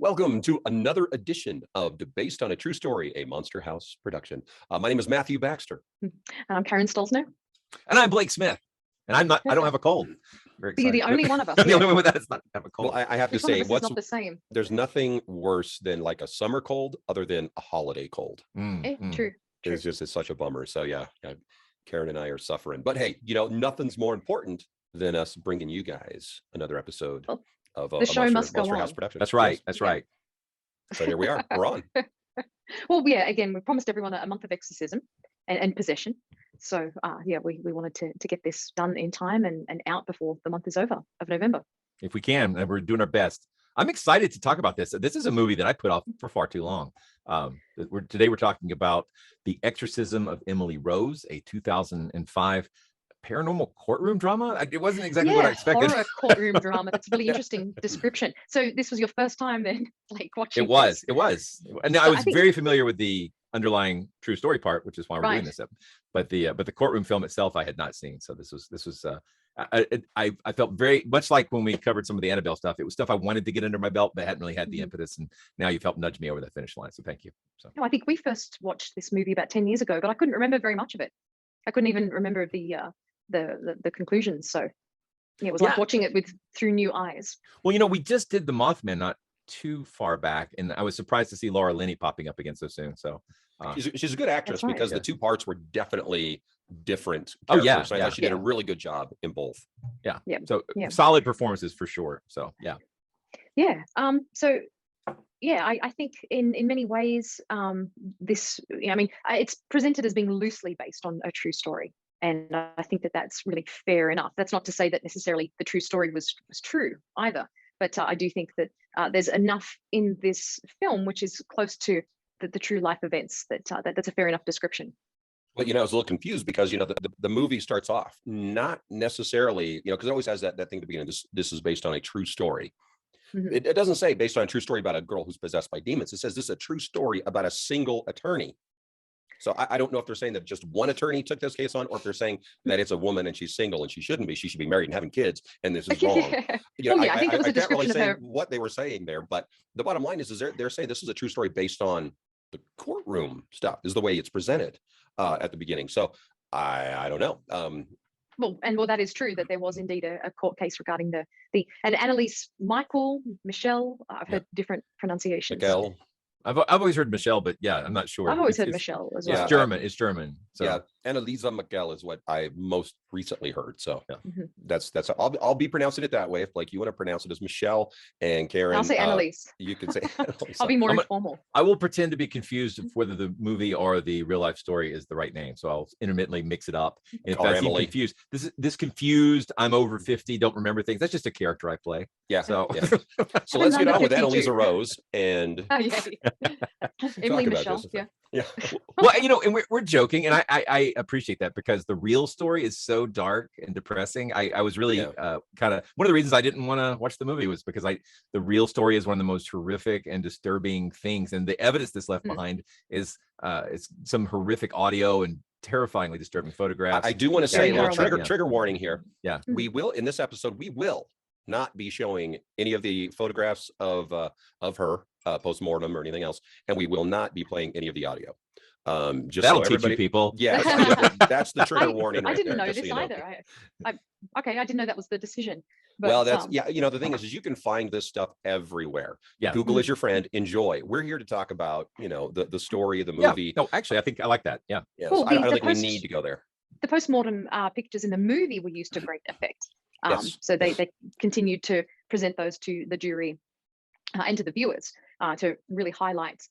Welcome to another edition of Based on a True Story, a Monster House production. My name is Matthew Baxter. And I'm Karen Stolzner. And I'm Blake Smith. And I don't have a cold. Very You're excited. the only one of us. The only one that does not have a cold. Well, I have to say, what's not the same? There's nothing worse than like a summer cold other than a holiday cold. True. It's such a bummer. So yeah, Karen and I are suffering. But hey, nothing's more important than us bringing you guys another episode of the show must go Monster on. House production. That's right. Yes. That's right. So here we are. We're on. Well, yeah, again, we promised everyone a month of exorcism and possession. So we wanted to get this done in time and out before the month is over of November. If we can, and we're doing our best. I'm excited to talk about this. This is a movie that I put off for far too long. Today we're talking about The Exorcism of Emily Rose, a 2005 paranormal courtroom drama. It wasn't exactly what I expected. Horror courtroom drama. That's a really interesting description. So this was your first time then, like watching. It was. And I was very familiar with the underlying true story part, which is why we're doing this. But the courtroom film itself, I had not seen. So this was. I felt very much like when we covered some of the Annabelle stuff. It was stuff I wanted to get under my belt, but hadn't really had the impetus. And now you've helped nudge me over the finish line. So thank you. So I think we first watched this movie about 10 years ago, but I couldn't remember very much of it. I couldn't even remember the conclusions. So it was like watching it through new eyes. Well, we just did the Mothman not too far back, and I was surprised to see Laura Linney popping up again so soon. So she's a good actress because the two parts were definitely different characters. I thought she did a really good job in both. Solid performances for sure. So I think in many ways this it's presented as being loosely based on a true story, and I think that's really fair enough. That's not to say that necessarily the true story was true either, but I do think that there's enough in this film which is close to the true life events that's a fair enough description. But I was a little confused because the movie starts off not necessarily because it always has that thing at the beginning. This is based on a true story. Mm-hmm. It doesn't say based on a true story about a girl who's possessed by demons. It says this is a true story about a single attorney. So I don't know if they're saying that just one attorney took this case on, or if they're saying that it's a woman and she's single and she shouldn't be. She should be married and having kids, and this is wrong. I think it was a can't really description say of her. what they were saying there, but the bottom line is they're saying this is a true story based on the courtroom stuff, is the way it's presented at the beginning. So I don't know. Well, that is true that there was indeed a court case regarding and Anneliese Michel. I've heard different pronunciations. Michel. I've always heard Michelle, but I'm not sure. I've always heard Michelle as well. It's German. So Anneliese Michel is what I most recently heard. So that's I'll be pronouncing it that way. If you want to pronounce it as Michelle, and Karen, I'll say Anneliese. You can say Anneliese. I'll be more informal. I will pretend to be confused of whether the movie or the real life story is the right name. So I'll intermittently mix it up. And if that's confused, this confused, I'm over 50, don't remember things. That's just a character I play. Yeah. So so let's get on with Anneliese Rose and Emily Michel. Yeah. Well, and we're joking, and I appreciate that because the real story is so dark and depressing. I was really kind of one of the reasons I didn't want to watch the movie was because the real story is one of the most horrific and disturbing things, and the evidence that's left behind is some horrific audio and terrifyingly disturbing photographs. I do want to say trigger warning here. Yeah, we will in this episode not be showing any of the photographs of her post-mortem or anything else, and we will not be playing any of the audio. Just that'll so teach you people. Yeah, that's the trigger warning. I didn't know there, this either. I didn't know that was the decision. But, well, that's the thing is you can find this stuff everywhere. Yeah, Google is your friend. Enjoy. We're here to talk about the story of the movie. No, actually, I think I like that. Yeah. Well, I don't think we need to go there. The post-mortem pictures in the movie were used to great effect. So they continued to present those to the jury and to the viewers to really highlight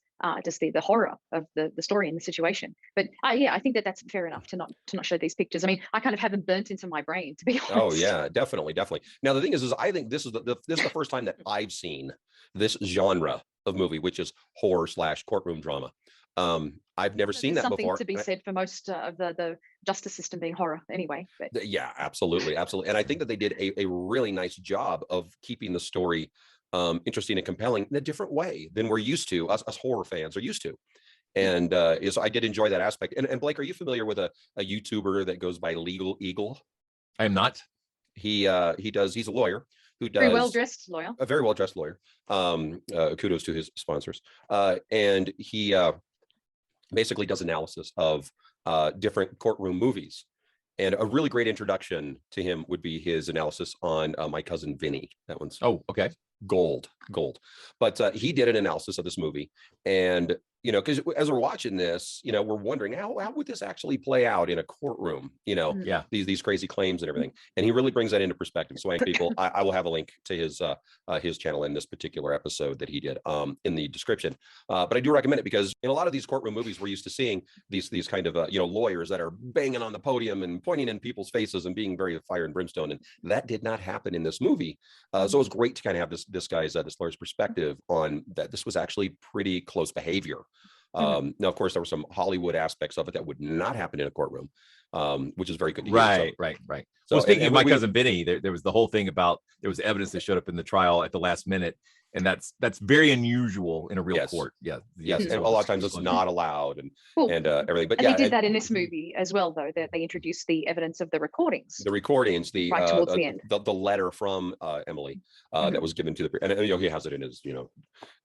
just the horror of the story and the situation. But I think that's fair enough to not show these pictures. I mean, I kind of have them burnt into my brain, to be honest. Oh yeah, definitely. Now the thing is I think this is the first time that I've seen this genre of movie, which is horror / courtroom drama. I've never seen that before. Something to be said for most of the justice system being horror anyway. But. Yeah, absolutely. And I think that they did a really nice job of keeping the story interesting and compelling in a different way than we're used to, us horror fans are used to. And so I did enjoy that aspect. And Blake, are you familiar with a YouTuber that goes by Legal Eagle? I am not. He's a lawyer. who Very does well-dressed lawyer. a very well-dressed lawyer. Kudos to his sponsors. And he basically does analysis of different courtroom movies. And a really great introduction to him would be his analysis on My Cousin Vinny. That one's okay. Gold. But he did an analysis of this movie, and because as we're watching this, we're wondering how would this actually play out in a courtroom, Yeah. these crazy claims and everything. And he really brings that into perspective. So I think people, I will have a link to his channel in this particular episode that he did in the description. But I do recommend it because in a lot of these courtroom movies, we're used to seeing these kind of lawyers that are banging on the podium and pointing in people's faces and being very fire and brimstone. And that did not happen in this movie. So it was great to kind of have this guy's this lawyer's perspective on that. This was actually pretty close behavior. Now, of course, there were some Hollywood aspects of it that would not happen in a courtroom, which is very good to hear. Right. So, Well, speaking of My Cousin Vinny, there was the whole thing about there was evidence that showed up in the trial at the last minute, and that's very unusual in a real court. Yes, and a lot of times it's not allowed, and everything. But and they did that in this movie as well, though. That they introduced the evidence of the recordings. Right towards the end. The letter from Emily that was given to the, and he has it in his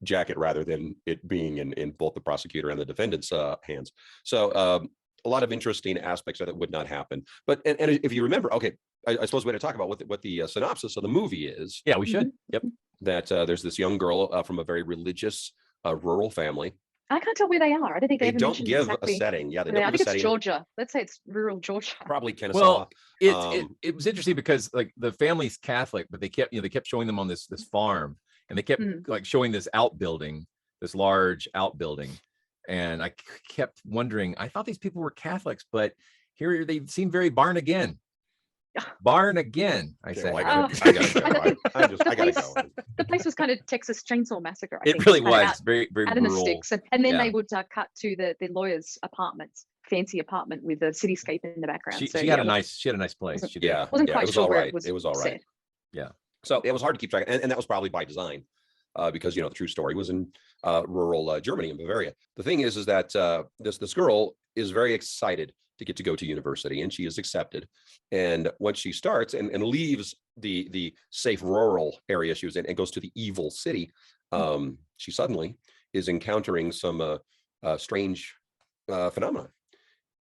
jacket rather than it being in both the prosecutor and the defendant's hands. So a lot of interesting aspects of that would not happen. But and if you remember, okay, I suppose we had to talk about what the synopsis of the movie is. Yeah, we should. Yep. That there's this young girl from a very religious rural family. I can't tell where they are. I don't think they don't give exactly a setting. Yeah, I think it's Georgia. Let's say it's rural Georgia. Probably Kennesaw. Well, it was interesting because like the family's Catholic, but they kept showing them on this farm, and they kept like showing this outbuilding, this large outbuilding, and I kept wondering. I thought these people were Catholics, but here they seem very born again. Born again, I say. I gotta go. The place was kind of Texas Chainsaw Massacre. It really was very out in the rural. sticks, and then they would cut to the lawyer's apartment, fancy apartment with a cityscape in the background. She had a nice place. She did. Wasn't quite sure where it was. It was all right. Set. Yeah. So it was hard to keep track, and that was probably by design, because the true story was in rural Germany, in Bavaria. The thing is that this girl is very excited to get to go to university, and she is accepted. And once she starts and leaves the safe rural area she was in and goes to the evil city, she suddenly is encountering some strange phenomena.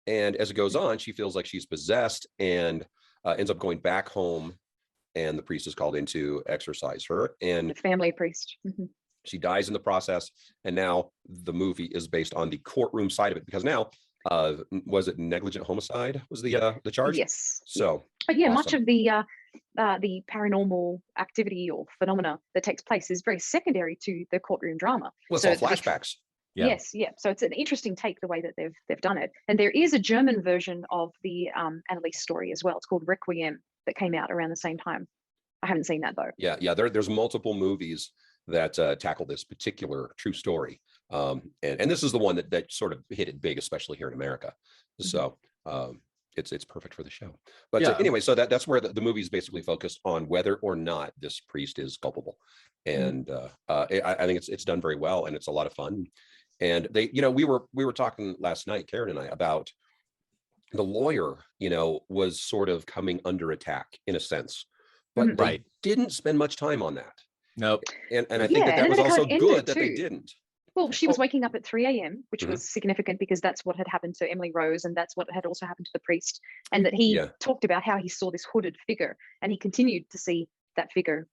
And as it goes on, she feels like she's possessed and ends up going back home, and the priest is called in to exorcise her. And the family priest. She dies in the process. And now the movie is based on the courtroom side of it, because now was it negligent homicide was the charge? Yes. So but yeah, much of the paranormal activity or phenomena that takes place is very secondary to the courtroom drama. Well, it's all flashbacks. Yeah. Yes, yeah. So it's an interesting take the way that they've done it. And there is a German version of the Anneliese story as well. It's called Requiem, that came out around the same time. I haven't seen that though. Yeah. There's multiple movies that tackle this particular true story. And this is the one that sort of hit it big, especially here in America. So it's perfect for the show. But anyway, so that's where the movie is basically focused on whether or not this priest is culpable. And I think it's done very well, and it's a lot of fun. And they, we were talking last night, Karen and I, about the lawyer, was sort of coming under attack in a sense, but they didn't spend much time on that. Nope. And I think that was also good that they didn't. Well, she was waking up at 3 a.m., which was significant because that's what had happened to Emily Rose, and that's what had also happened to the priest. And that he talked about how he saw this hooded figure, and he continued to see that figure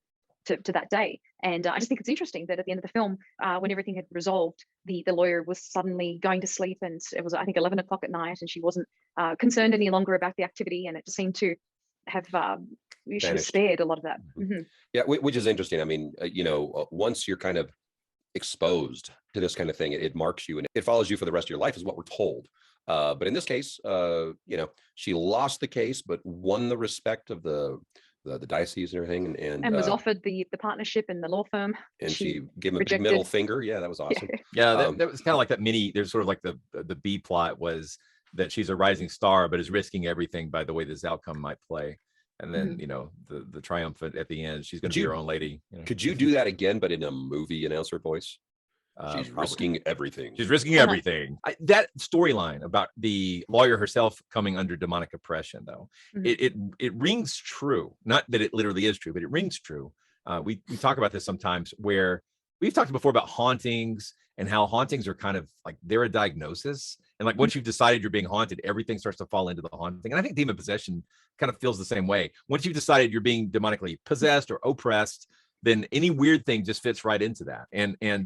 to that day. And I just think it's interesting that at the end of the film, when everything had resolved, the lawyer was suddenly going to sleep, and it was, I think, 11 o'clock at night, and she wasn't concerned any longer about the activity, and it just seemed to have she was spared a lot of that. Yeah, which is interesting. I mean, once you're kind of exposed to this kind of thing, it marks you and it follows you for the rest of your life, is what we're told. But in this case, she lost the case, but won the respect of the diocese and everything, and was offered the partnership in the law firm, and she gave him a big middle finger. Yeah, that was awesome. That was kind of like that there's sort of like the B plot was that she's a rising star, but is risking everything by the way this outcome might play. And then, the triumphant at the end, she's going to be her own lady. Could you do that again, but in a movie announcer voice? She's risking everything. She's risking everything. That storyline about the lawyer herself coming under demonic oppression, though, it rings true. Not that it literally is true, but it rings true we talk about this sometimes, where we've talked before about hauntings and how hauntings are kind of like they're a diagnosis. And like once you've decided you're being haunted, everything starts to fall into the haunting. And I think demon possession kind of feels the same way. Once you've decided you're being demonically possessed or oppressed, then any weird thing just fits right into that. And I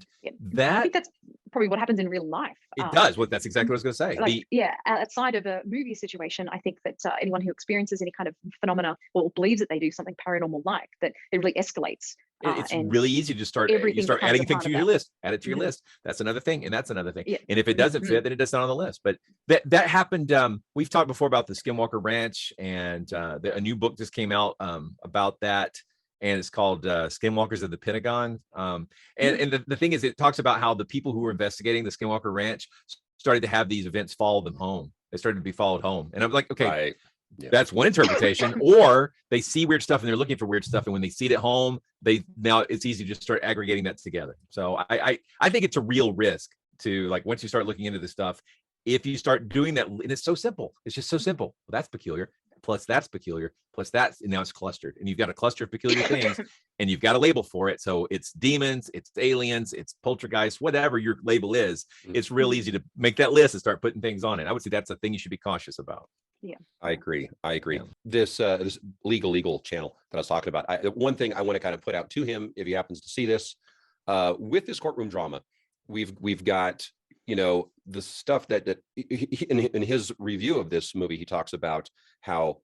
that think that's probably what happens in real life. it does. Well, that's exactly what I was going to say. Like, outside of a movie situation, I think that anyone who experiences any kind of phenomena or believes that they do something paranormal like that, it really escalates. It's really easy to start adding things to your list, add it to your list. That's another thing, and that's another thing. Yeah. And if it doesn't fit, then it does not on the list. But that happened. We've talked before about the Skinwalker Ranch, and a new book just came out about that, and it's called Skinwalkers of the Pentagon. And the thing is, it talks about how the people who were investigating the Skinwalker Ranch started to have these events follow them home. They started to be followed home, and I'm like, okay. Right. Yeah. That's one interpretation. Or they see weird stuff and they're looking for weird stuff, and when they see it at home, now it's easy to just start aggregating that together. So I think it's a real risk to, like, once you start looking into this stuff, if you start doing that, and it's so simple, it's just so simple. Well, that's peculiar, plus that's peculiar, plus that's, and now it's clustered, and you've got a cluster of peculiar things, and you've got a label for it. So it's demons, it's aliens, it's poltergeist, whatever your label is. It's real easy to make that list and start putting things on it. I would say that's a thing you should be cautious about. Yeah, I agree. Yeah. This legal channel that I was talking about. One thing I want to kind of put out to him, if he happens to see this, with this courtroom drama, we've got, the stuff that in his review of this movie, he talks about how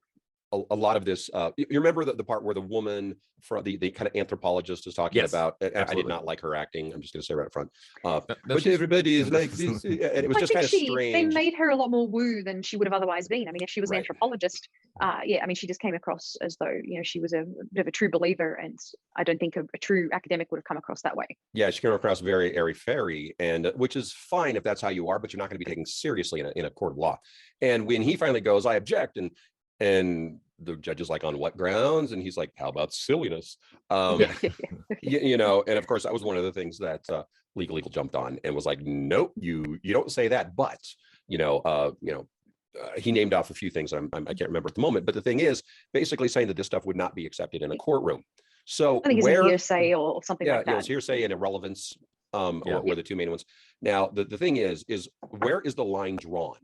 a lot of this. You remember the part where the woman from the kind of anthropologist is talking about. I did not like her acting. I'm just going to say right up front. But everybody is like this, and it was just kind of strange. They made her a lot more woo than she would have otherwise been. I mean, if she was an anthropologist, I mean, she just came across as though she was a bit of a true believer, and I don't think a true academic would have come across that way. Yeah, she came across very airy-fairy, and which is fine if that's how you are, but you're not going to be taken seriously in a court of law. And when he finally goes, I object, and the judge is like, on what grounds? And he's like, how about silliness? And of course, that was one of the things that legal jumped on and was like, nope, you don't say that. But he named off a few things I can't remember at the moment. But the thing is, basically saying that this stuff would not be accepted in a courtroom. So I think it's a hearsay or something like that. It's hearsay and irrelevance were the two main ones. Now, the thing is where is the line drawn?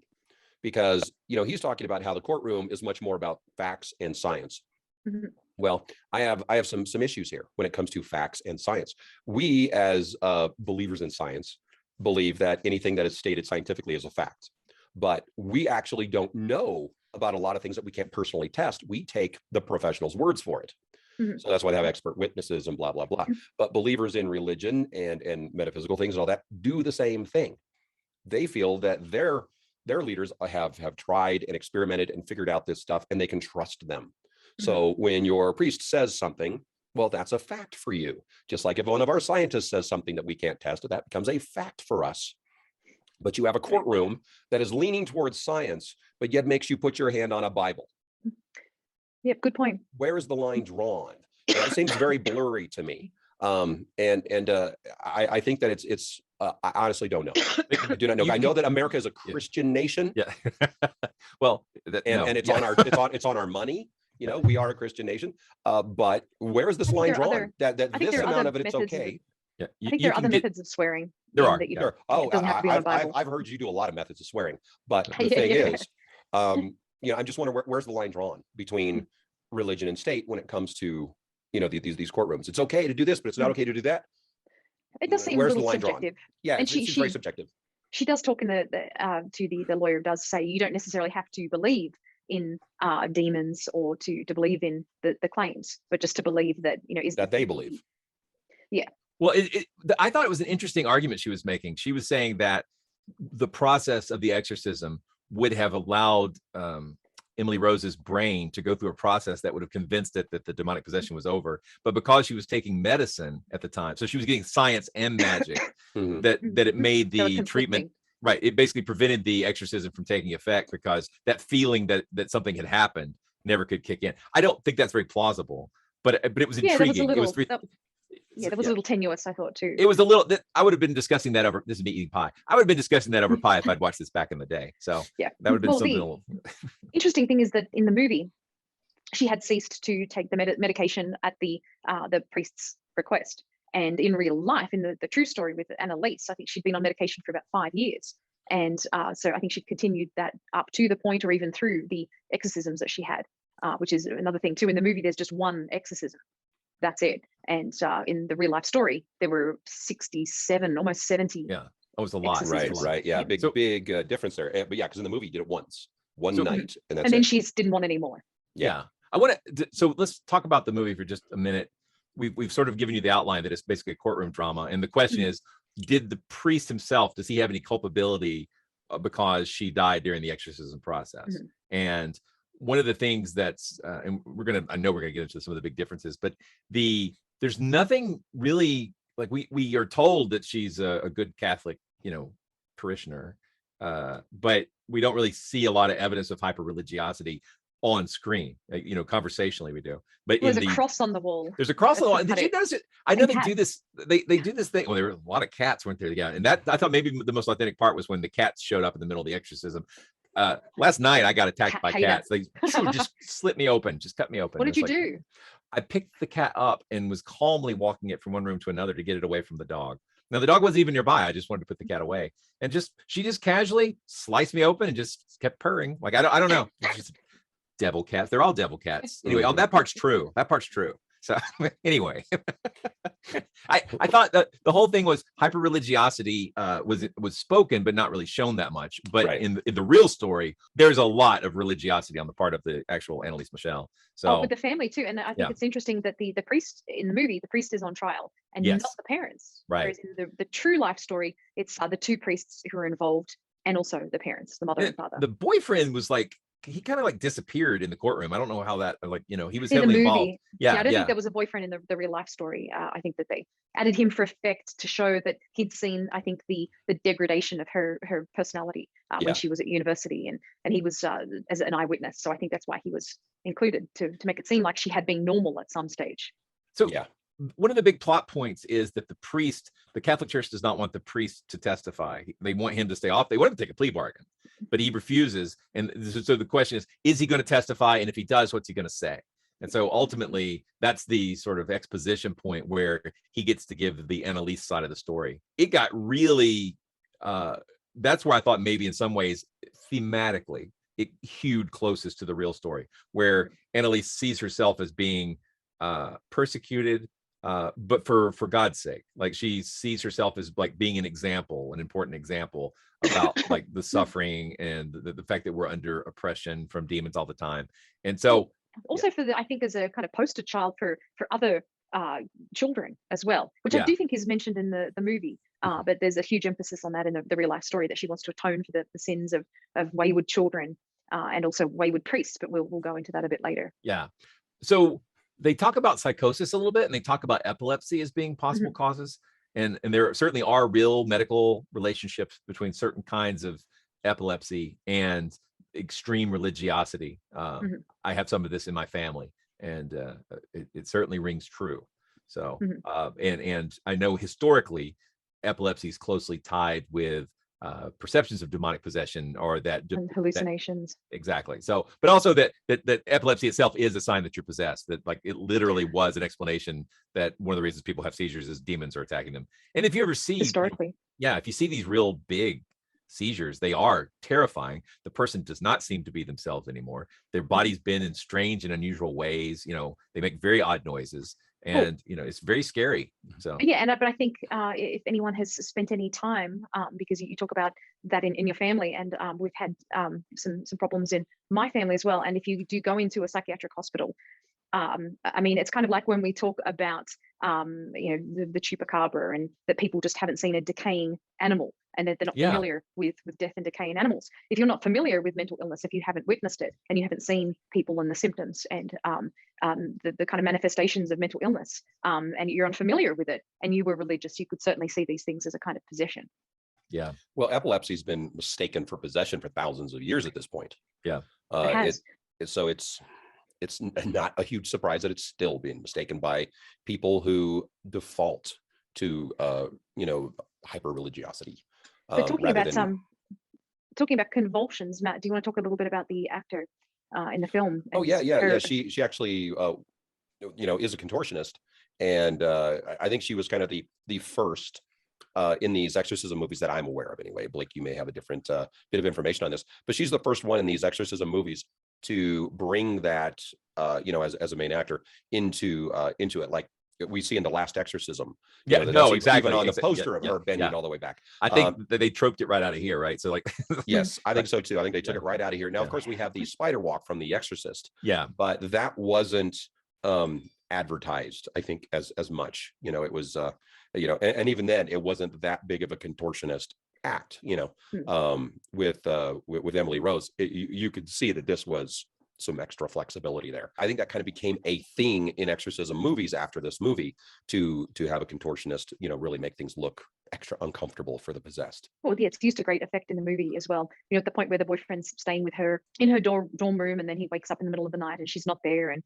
Because he's talking about how the courtroom is much more about facts and science. Well, I have some issues here when it comes to facts and science. We, as believers in science, believe that anything that is stated scientifically is a fact, but we actually don't know about a lot of things that we can't personally test. We take the professionals' words for it. So that's why they have expert witnesses and blah blah blah. But believers in religion and metaphysical things and all that do the same thing. They feel that their leaders have tried and experimented and figured out this stuff, and they can trust them. So when your priest says something, well, that's a fact for you. Just like if one of our scientists says something that we can't test, that becomes a fact for us. But you have a courtroom that is leaning towards science, but yet makes you put your hand on a Bible. Yep, good point. Where is the line drawn? It seems very blurry to me. I think that it's I honestly don't know. I do not know. I know that America is a Christian nation. Yeah. Well, and it's on our money. We are a Christian nation. But where is this line drawn? That this amount of it's okay. I think there are other methods of swearing. There are. I've heard you do a lot of methods of swearing. But the thing is, I'm just wondering where's the line drawn between religion and state when it comes to these courtrooms. It's okay to do this, but it's not okay to do that. It does seem a little subjective. Yeah, and she's very subjective. She does talk in the lawyer does say you don't necessarily have to believe in demons or to believe in the claims, but just to believe that is that they believe. Yeah. Well, I thought it was an interesting argument she was making. She was saying that the process of the exorcism would have allowed Emily Rose's brain to go through a process that would have convinced it that the demonic possession was over. But because she was taking medicine at the time, so she was getting science and magic, that it made the treatment, right. It basically prevented the exorcism from taking effect because that feeling that something had happened never could kick in. I don't think that's very plausible, but it was intriguing. That was a little tenuous, I thought, too. It was a little. I would have been discussing that over. This is me eating pie. I would have been discussing that over pie if I'd watched this back in the day. So that would have been something. The interesting thing is that in the movie, she had ceased to take the medication at the priest's request. And in real life, in the true story with Anneliese, I think she'd been on medication for about 5 years. And so I think she continued that up to the point or even through the exorcisms that she had, which is another thing too. In the movie, there's just one exorcism. That's it. And in the real life story, there were 67, almost 70. Yeah, that was a lot. Right. Yeah, big difference there. But yeah, because in the movie, you did it once, one night, and that's and then it. she didn't want any more. Yeah. I want to, so let's talk about the movie for just a minute. We've sort of given you the outline that it's basically a courtroom drama. And the question is, did the priest himself, does he have any culpability because she died during the exorcism process? And one of the things that's, and I know we're gonna get into some of the big differences, but there's nothing really, like we are told that she's a good Catholic, parishioner, but we don't really see a lot of evidence of hyper-religiosity on screen. Conversationally we do, but there's a cross on the wall. There's a cross on the wall. And did you notice it? I know they do this. They do this thing. Well, there were a lot of cats, weren't there? Yeah, and that I thought maybe the most authentic part was when the cats showed up in the middle of the exorcism. Last night I got attacked by cats. They just slit me open, just cut me open. What did you do? I picked the cat up and was calmly walking it from one room to another to get it away from the dog. Now the dog wasn't even nearby. I just wanted to put the cat away, and she just casually sliced me open and just kept purring. Like I don't know. It's just devil cats. They're all devil cats. Anyway, that part's true. So anyway, I thought that the whole thing was hyper-religiosity was spoken, but not really shown that much. But in the real story, there's a lot of religiosity on the part of the actual Anneliese Michel. So with the family too. And I think it's interesting that the priest in the movie, the priest is on trial and not the parents. Right. Whereas in the true life story, it's the two priests who are involved and also the parents, the mother and father. The boyfriend was like, he kind of like disappeared in the courtroom. I don't know how that, he was in heavily the movie involved. Yeah, I don't think there was a boyfriend in the real life story. I think that they added him for effect to show that he'd seen, I think, the degradation of her personality when she was at university, and he was as an eyewitness. So I think that's why he was included to make it seem like she had been normal at some stage. So one of the big plot points is that the Catholic Church does not want the priest to testify. They want him to stay off. They want him to take a plea bargain, but he refuses. And so the question is he going to testify? And if he does, what's he going to say? And so ultimately, that's the sort of exposition point where he gets to give the Anneliese side of the story. It got really, that's where I thought maybe in some ways, thematically, it hewed closest to the real story, where Anneliese sees herself as being persecuted, but for God's sake. Like she sees herself as like being an important example about like the suffering and the fact that we're under oppression from demons all the time. And so also I think as a kind of poster child for other children as well, which I do think is mentioned in the movie. But there's a huge emphasis on that in the real life story, that she wants to atone for the sins of wayward children and also wayward priests. But we'll go into that a bit later. Yeah. So they talk about psychosis a little bit, and they talk about epilepsy as being possible causes. And there certainly are real medical relationships between certain kinds of epilepsy and extreme religiosity. I have some of this in my family, and it certainly rings true. So, and I know historically, epilepsy is closely tied with perceptions of demonic possession, or and hallucinations. Exactly. So, but also that epilepsy itself is a sign that you're possessed. That like it literally was an explanation that one of the reasons people have seizures is demons are attacking them. And if you ever see historically, if you see these real big seizures, they are terrifying. The person does not seem to be themselves anymore. Their body's been in strange and unusual ways. They make very odd noises. And it's very scary. So but I think if anyone has spent any time, because you talk about that in your family, and we've had some problems in my family as well. And if you do go into a psychiatric hospital, I mean, it's kind of like when we talk about the chupacabra, and that people just haven't seen a decaying animal, and they're not familiar with death and decay in animals. If you're not familiar with mental illness, if you haven't witnessed it, and you haven't seen people and the symptoms and the kind of manifestations of mental illness, and you're unfamiliar with it, and you were religious, you could certainly see these things as a kind of possession. Yeah. Well, epilepsy has been mistaken for possession for thousands of years at this point. Yeah. It has. So it's not a huge surprise that it's still being mistaken by people who default to hyper religiosity. So talking about convulsions, Matt, do you want to talk a little bit about the actor in the film. Oh And yeah. her- She actually is a contortionist, and I think she was kind of the first in these exorcism movies that I'm aware of anyway. Blake, you may have a different bit of information on this, but she's the first one in these exorcism movies to bring that as a main actor into it, like we see in the last exorcism. Yeah, no, exactly. Even on the poster of Yeah, her bending all the way back. I think that they troped it right out of here, right? So like, yes, I think so too. I think they took it right out of here. Now, of course, we have the spider walk from The Exorcist. Yeah, but that wasn't advertised, I think, as much. It was and even then it wasn't that big of a contortionist act. With Emily Rose, you could see that this was some extra flexibility there. I think that kind of became a thing in exorcism movies after this movie, to have a contortionist really make things look extra uncomfortable for the possessed. Well, yeah, it's used to great effect in the movie as well. At the point where the boyfriend's staying with her in her dorm room, and then he wakes up in the middle of the night and she's not there, and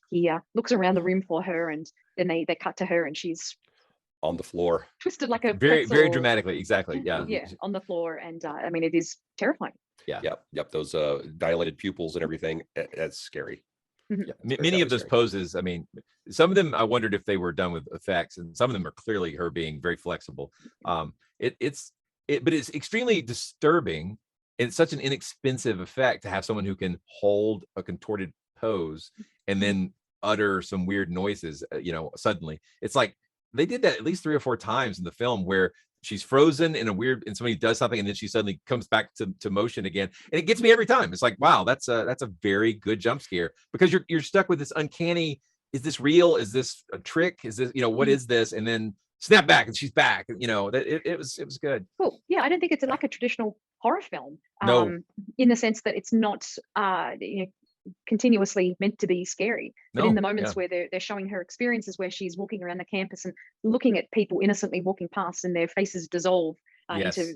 he looks around the room for her, and then they cut to her and she's on the floor, twisted like a very pretzel. dramatically. Exactly. Yeah. Yeah, on the floor, and I mean, it is terrifying. Yeah. Yep. Those dilated pupils and everything. That's scary. Yeah. Many of those poses, I mean, some of them I wondered if they were done with effects, and some of them are clearly her being very flexible. But it's extremely disturbing. It's such an inexpensive effect to have someone who can hold a contorted pose and then utter some weird noises. Suddenly, it's like they did that at least 3 or 4 times in the film, where she's frozen in a weird, and somebody does something, and then she suddenly comes back to motion again, and it gets me every time. It's like, wow, that's a very good jump scare, because you're stuck with this uncanny. Is this real? Is this a trick? Is this what is this? And then snap back, and she's back. That it was good. Cool. Yeah, I don't think it's like a traditional horror film. No. In the sense that it's not continuously meant to be scary, but in the moments where they're showing her experiences, where she's walking around the campus and looking at people innocently walking past, and their faces dissolve into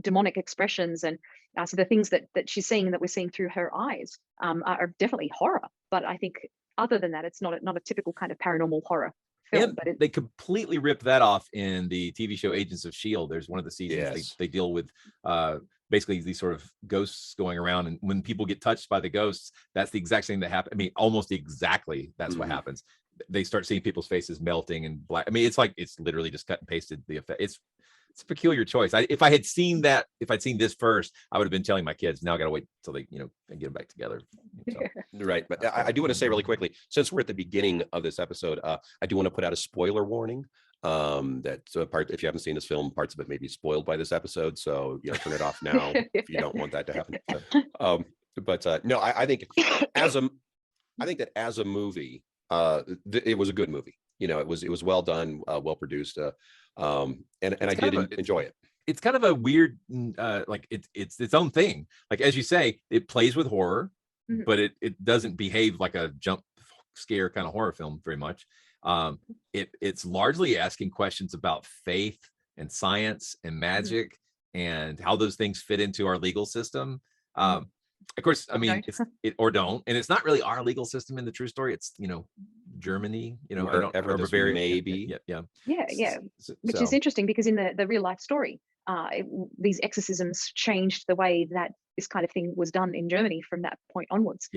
demonic expressions, and so the things that she's seeing and that we're seeing through her eyes are definitely horror. But I think other than that, it's not a typical kind of paranormal horror film. But they completely ripped that off in the TV show Agents of S.H.I.E.L.D. There's one of the seasons they deal with basically these sort of ghosts going around, and when people get touched by the ghosts, that's the exact thing that happens. I mean, almost exactly that's what happens. They start seeing people's faces melting and black. I mean, it's literally just cut and pasted the effect. It's a peculiar choice. If I'd seen this first, I would have been telling my kids, now I gotta wait till they get them back together. So. Right. But I do want to say really quickly, since we're at the beginning of this episode, I do want to put out a spoiler warning. That if you haven't seen this film, parts of it may be spoiled by this episode, so turn it off now if you don't want that to happen. No, I think that as a movie, it was a good movie. It was well done, well produced, and I did enjoy it. It's kind of a weird, like it's its own thing. Like, as you say, it plays with horror, but it doesn't behave like a jump scare kind of horror film very much. It's largely asking questions about faith and science and magic and how those things fit into our legal system. Of course, I mean, or don't, and it's not really our legal system in the true story. It's Germany, or Bavaria, maybe. Yeah. Which is interesting, because in the real life story, these exorcisms changed the way that this kind of thing was done in Germany from that point onwards.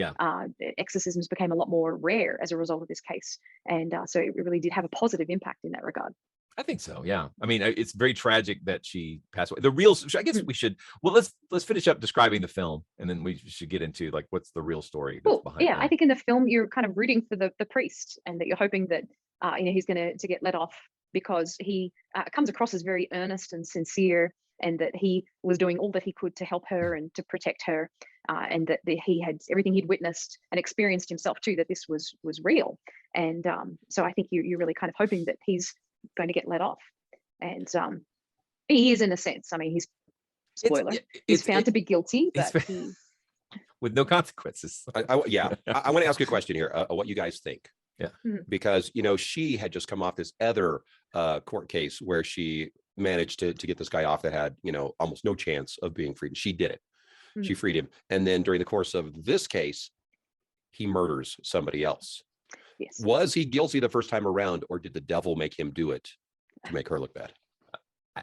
Exorcisms became a lot more rare as a result of this case, and so it really did have a positive impact in that regard. I think so. Yeah. I mean, it's very tragic that she passed away. I guess we should. Well, let's finish up describing the film, and then we should get into like what's the real story that's behind it. I think in the film you're kind of rooting for the priest, and that you're hoping that he's going to get let off, because he comes across as very earnest and sincere, and that he was doing all that he could to help her and to protect her, and that he had everything he'd witnessed and experienced himself too, that this was real. And so I think you're really kind of hoping that he's going to get let off, and he is, in a sense. I mean, spoiler, he's found to be guilty, but with no consequences. I want to ask you a question here. What you guys think? Yeah. Because she had just come off this other court case where she managed to get this guy off that had almost no chance of being freed. She did it. She freed him, and then during the course of this case, he murders somebody else. Yes. Was he guilty the first time around, or did the devil make him do it to make her look bad?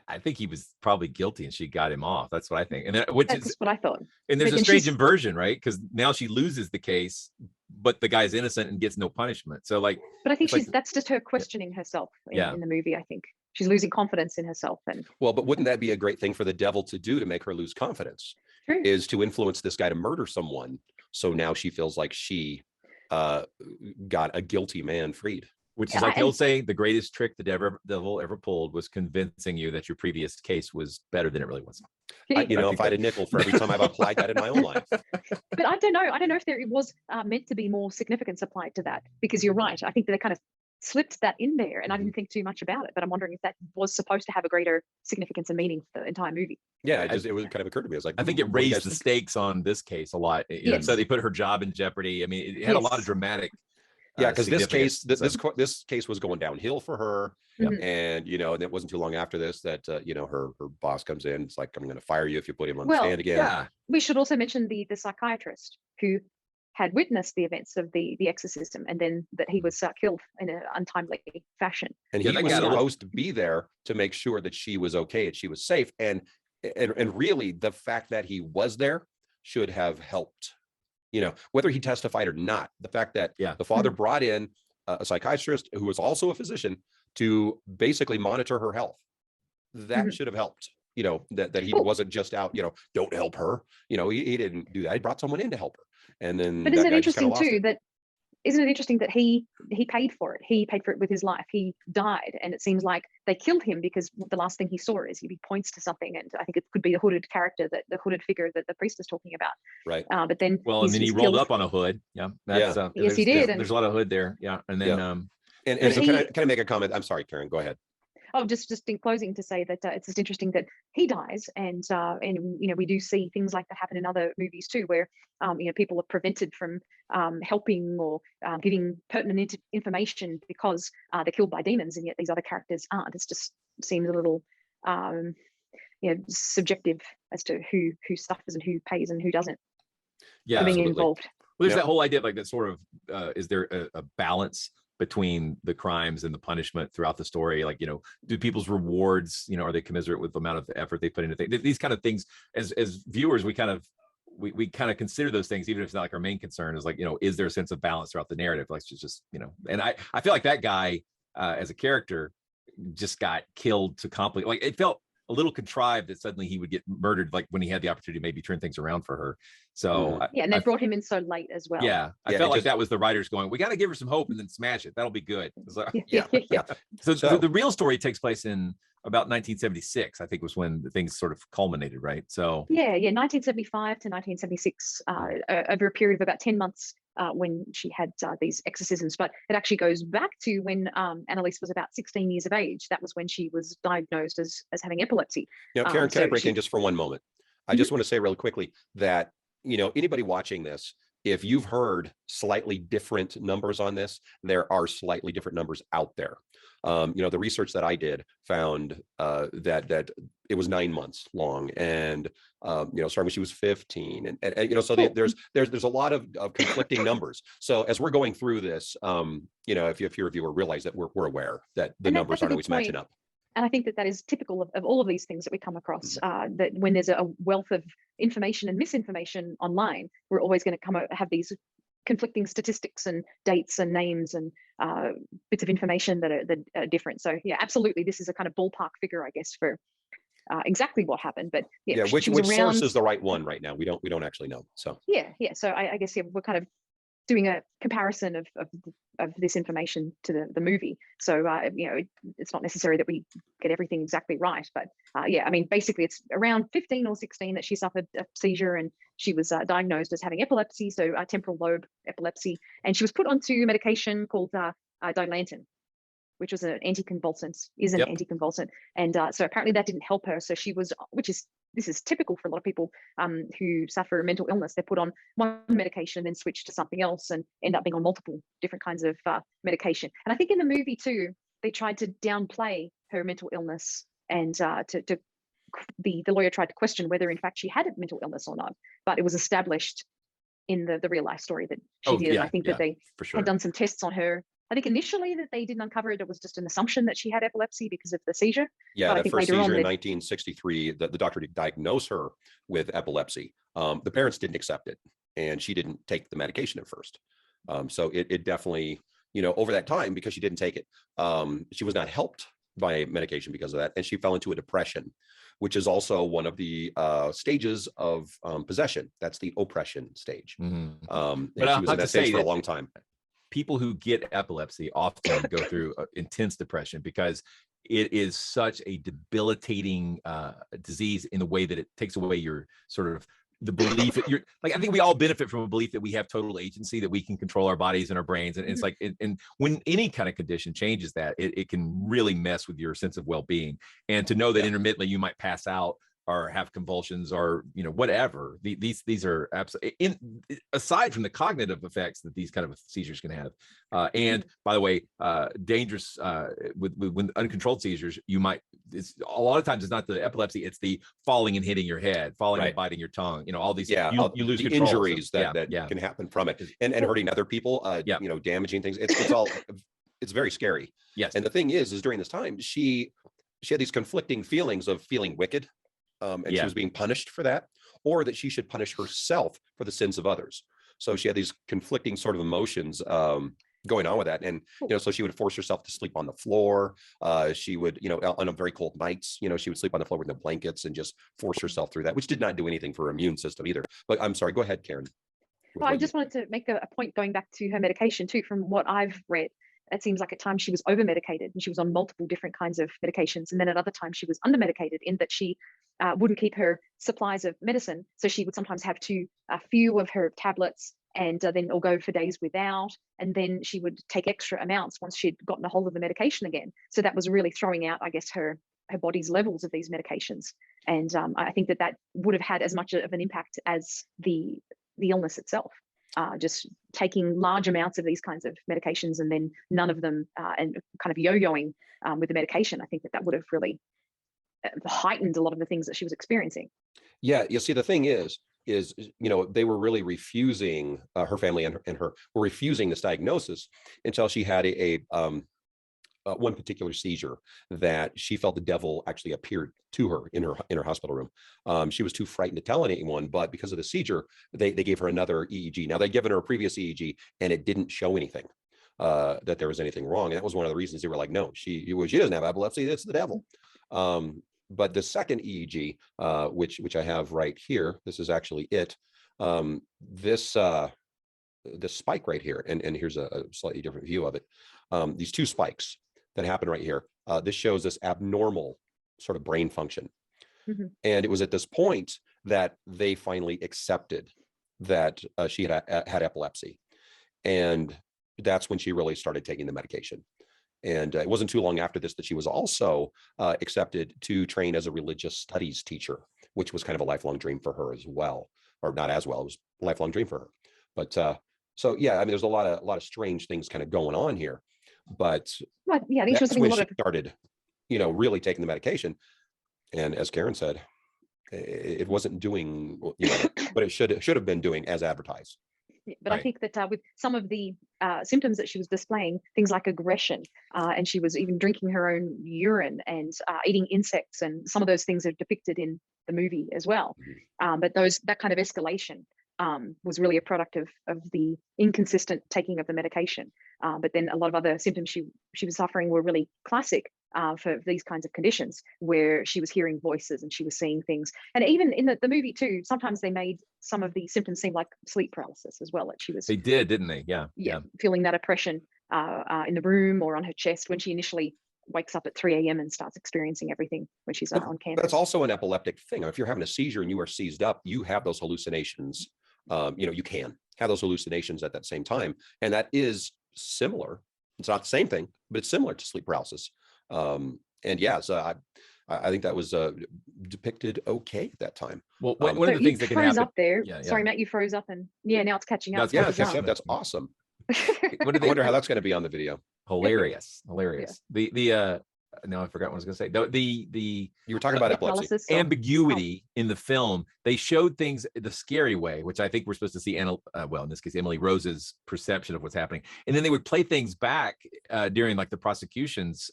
I think he was probably guilty and she got him off. That's what I think. And which That's is what I thought. and there's But a strange she's inversion, right? Because now she loses the case, but the guy's innocent and gets no punishment. So like, but I think it's like, that's just her questioning herself yeah, in the movie. I think she's losing confidence in herself. And Well, but wouldn't that be a great thing for the devil to do to make her lose confidence? true. Is to influence this guy to murder someone. So now she feels like she got a guilty man freed. which is like the old saying, the greatest trick the devil ever pulled was convincing you that your previous case was better than it really was. If I had a nickel for every time I've applied that in my own life. But I don't know if there was meant to be more significance applied to that, because you're right. I think that they kind of slipped that in there, and I didn't think too much about it. But I'm wondering if that was supposed to have a greater significance and meaning for the entire movie. Yeah, it was kind of occurred to me. I was like, I think it raised the stakes on this case a lot. Yes. So they put her job in jeopardy. I mean, it had a lot of dramatic. Yeah, because this case, significance. this case was going downhill for her, Mhm. and and it wasn't too long after this that her boss comes in. It's like, I'm going to fire you if you put him on the Well, stand again. Yeah, We should also mention the psychiatrist who had witnessed the events of the exorcism, and then that he was killed in an untimely fashion. And Yeah, he that was got a little- supposed to be there to make sure that she was okay and she was safe. And really, the fact that he was there should have helped. Whether he testified or not, the fact that the father brought in a psychiatrist who was also a physician to basically monitor her health, that should have helped. That he wasn't just out, don't help her. He didn't do that. He brought someone in to help her. And then, But isn't it interesting too that isn't it interesting that he paid for it? He paid for it with his life. He died, and it seems like they killed him because the last thing he saw is he points to something, and I think it could be the hooded character, the hooded figure that the priest is talking about. Right. But then and then he rolled up on a hood. Yeah. That's, yes, he did. There's a lot of hood there. Yeah. And then and so can I make a comment? I'm sorry, Karen, go ahead. Oh, just in closing to say that it's just interesting that he dies, and we do see things like that happen in other movies too, where people are prevented from helping or giving pertinent information because they're killed by demons, and yet these other characters aren't. It just seems a little subjective as to who suffers and who pays and who doesn't. Yeah, being absolutely. involved. Well, there's that whole idea of like that sort of is there a balance between the crimes and the punishment throughout the story? Like, do people's rewards, are they commiserate with the amount of effort they put into things? These kind of things, as viewers, we kind of consider those things, even if it's not like our main concern is like, is there a sense of balance throughout the narrative? Like just, and I feel like that guy as a character just got killed to complicate, like it felt a little contrived that suddenly he would get murdered, like when he had the opportunity to maybe turn things around for her. So and they brought him in so late as well. Yeah, I felt like that was the writers going, we got to give her some hope and then smash it. That'll be good. Like, So the real story takes place in about 1976, I think, was when the things sort of culminated, right? So 1975 to 1976, over a period of about 10 months. When she had these exorcisms, but it actually goes back to when Anneliese was about 16 years of age. That was when she was diagnosed as having epilepsy. Karen, can I break in just for one moment? I just want to say really quickly that, anybody watching this, if you've heard slightly different numbers on this, there are slightly different numbers out there. The research that I did found that it was 9 months long, and starting when she was 15, and so there's a lot of conflicting numbers. So as we're going through this, if you're a viewer, realize that we're aware that the numbers aren't always matching up. And I think that is typical of all of these things that we come across, that when there's a wealth of information and misinformation online, we're always going to have these conflicting statistics and dates and names and bits of information that are different. So yeah, absolutely, this is a kind of ballpark figure, I guess, for exactly what happened. But which source is the right one right now? We don't actually know. So so I guess we're kind of doing a comparison of this information to the movie. So it's not necessary that we get everything exactly right, but I mean, basically it's around 15 or 16 that she suffered a seizure, and she was diagnosed as having epilepsy, so temporal lobe epilepsy, and she was put onto medication called Dilantin, which was an anticonvulsant, anticonvulsant, and so apparently that didn't help her. So she was, this is typical for a lot of people who suffer mental illness. They're put on one medication, then switch to something else, and end up being on multiple different kinds of medication. And I think in the movie too, they tried to downplay her mental illness, and the lawyer tried to question whether in fact she had a mental illness or not. But it was established in the real life story that she did. And I think that they had done some tests on her I think initially that they didn't uncover it, it was just an assumption that she had epilepsy because of the seizure. Yeah, but that I think first later on seizure in that 1963, the doctor did diagnose her with epilepsy. The parents didn't accept it, and she didn't take the medication at first. So it definitely, over that time, because she didn't take it, she was not helped by medication because of that, and she fell into a depression, which is also one of the stages of possession. That's the oppression stage. And But she was in that stage for a long time. People who get epilepsy often go through intense depression because it is such a debilitating disease in the way that it takes away your sort of the belief that you're like, I think we all benefit from a belief that we have total agency, that we can control our bodies and our brains. And it's like, and when any kind of condition changes that, it can really mess with your sense of well-being. And to know that intermittently you might pass out or have convulsions or, whatever, these are absolutely, aside from the cognitive effects that these kind of seizures can have. And by the way, dangerous with uncontrolled seizures, it's a lot of times it's not the epilepsy, it's the falling and hitting your head, falling and biting your tongue, all these, you lose the control. injuries that can happen from it, and hurting other people, damaging things. It's very scary. Yes. And the thing is during this time, she had these conflicting feelings of feeling wicked. And she was being punished for that, or that she should punish herself for the sins of others. So she had these conflicting sort of emotions going on with that. And, so she would force herself to sleep on the floor. She would, on a very cold nights, she would sleep on the floor with no blankets and just force herself through that, which did not do anything for her immune system either. But I'm sorry, go ahead, Karen. Well, I just wanted to make a point going back to her medication too. From what I've read, it seems like at times she was over medicated and she was on multiple different kinds of medications. And then at other times she was under medicated in that she wouldn't keep her supplies of medicine. So she would sometimes have a few of her tablets and then or go for days without. And then she would take extra amounts once she'd gotten a hold of the medication again. So that was really throwing out, I guess, her body's levels of these medications. And I think that would have had as much of an impact as the illness itself. Just taking large amounts of these kinds of medications and then none of them and kind of yo-yoing with the medication. I think that would have really heightened a lot of the things that she was experiencing. Yeah, you see, the thing is they were really refusing, her family and her were refusing this diagnosis until she had a one particular seizure that she felt the devil actually appeared to her in her hospital room. She was too frightened to tell anyone, but because of the seizure, they gave her another EEG. Now, they'd given her a previous EEG and it didn't show anything that there was anything wrong. And that was one of the reasons they were like, no, she doesn't have epilepsy, that's the devil. But the second EEG, which I have right here, this is actually it. This spike right here, and here's a slightly different view of it. These two spikes that happen right here. This shows this abnormal sort of brain function. And it was at this point that they finally accepted that she had epilepsy. And that's when she really started taking the medication. And it wasn't too long after this that she was also accepted to train as a religious studies teacher, which was kind of a lifelong dream for her as well, or not as well. It was a lifelong dream for her. But so, yeah, I mean, there's a lot of strange things kind of going on here. But yeah, that's when she started, really taking the medication. And as Karen said, it wasn't doing, what it should have been doing as advertised. But I think that with some of the symptoms that she was displaying, things like aggression, and she was even drinking her own urine and eating insects, and some of those things are depicted in the movie as well. But that kind of escalation was really a product of the inconsistent taking of the medication. But then a lot of other symptoms she was suffering were really classic for these kinds of conditions, where she was hearing voices and she was seeing things. And even in the movie too, sometimes they made some of the symptoms seem like sleep paralysis as well. That she was. They did, didn't they? Yeah. Feeling that oppression in the room or on her chest when she initially wakes up at 3 a.m. and starts experiencing everything when she's on campus. That's also an epileptic thing. If you're having a seizure and you are seized up, you have those hallucinations. You can have those hallucinations at that same time. And that is similar. It's not the same thing, but it's similar to sleep paralysis. And yeah, so I think that was depicted okay at that time. Well, one of the things that can happen up there. Yeah. Sorry, Matt, you froze up, and now it's catching up. That's awesome. I wonder how that's going to be on the video. Hilarious. Yeah. The now I forgot what I was going to say. The You were talking about epilepsy. Paralysis or- ambiguity in the film. They showed things the scary way, which I think we're supposed to see, well, in this case, Emily Rose's perception of what's happening. And then they would play things back during like the prosecution's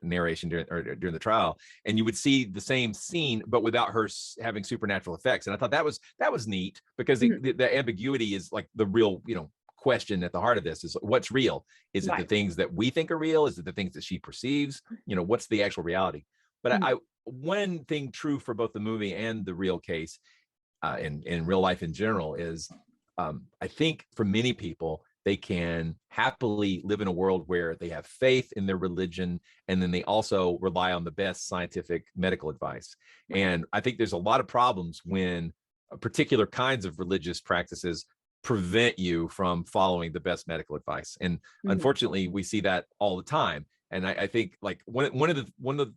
narration during the trial. And you would see the same scene, but without her having supernatural effects. And I thought that was neat, because the ambiguity is like the real, question at the heart of this is what's real. Is it the things that we think are real? Is it the things that she perceives? What's the actual reality? But one thing true for both the movie and the real case, in real life in general, is I think for many people, they can happily live in a world where they have faith in their religion, and then they also rely on the best scientific medical advice. And I think there's a lot of problems when particular kinds of religious practices prevent you from following the best medical advice. And unfortunately, we see that all the time. And I think like one of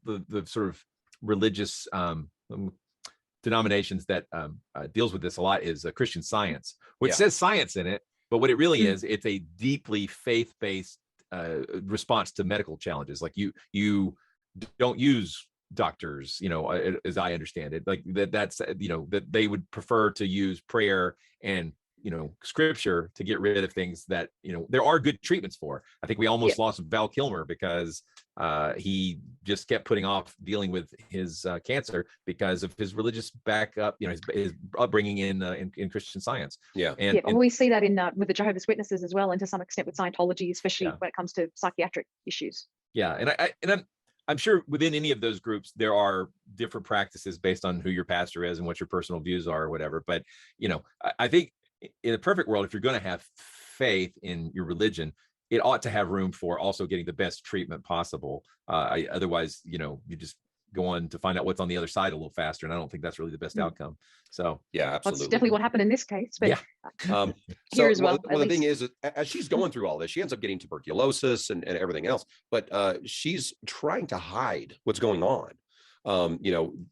the sort of religious denominations that deals with this a lot is Christian Science, which says science in it, but what it really is, it's a deeply faith-based response to medical challenges. Like you don't use doctors, as I understand it, like that's that they would prefer to use prayer and scripture to get rid of things that there are good treatments for. I think we almost lost Val Kilmer because he just kept putting off dealing with his cancer because of his religious backup, his upbringing in Christian Science. And we see that in with the Jehovah's Witnesses as well, and to some extent with Scientology, especially when it comes to psychiatric issues. And I'm sure within any of those groups there are different practices based on who your pastor is and what your personal views are or whatever. But I think in a perfect world, if you're going to have faith in your religion, it ought to have room for also getting the best treatment possible. Otherwise, you just go on to find out what's on the other side a little faster, and I don't think that's really the best outcome. So absolutely, that's definitely what happened in this case. But so as well. The thing is, as she's going through all this, she ends up getting tuberculosis and everything else. But she's trying to hide what's going on,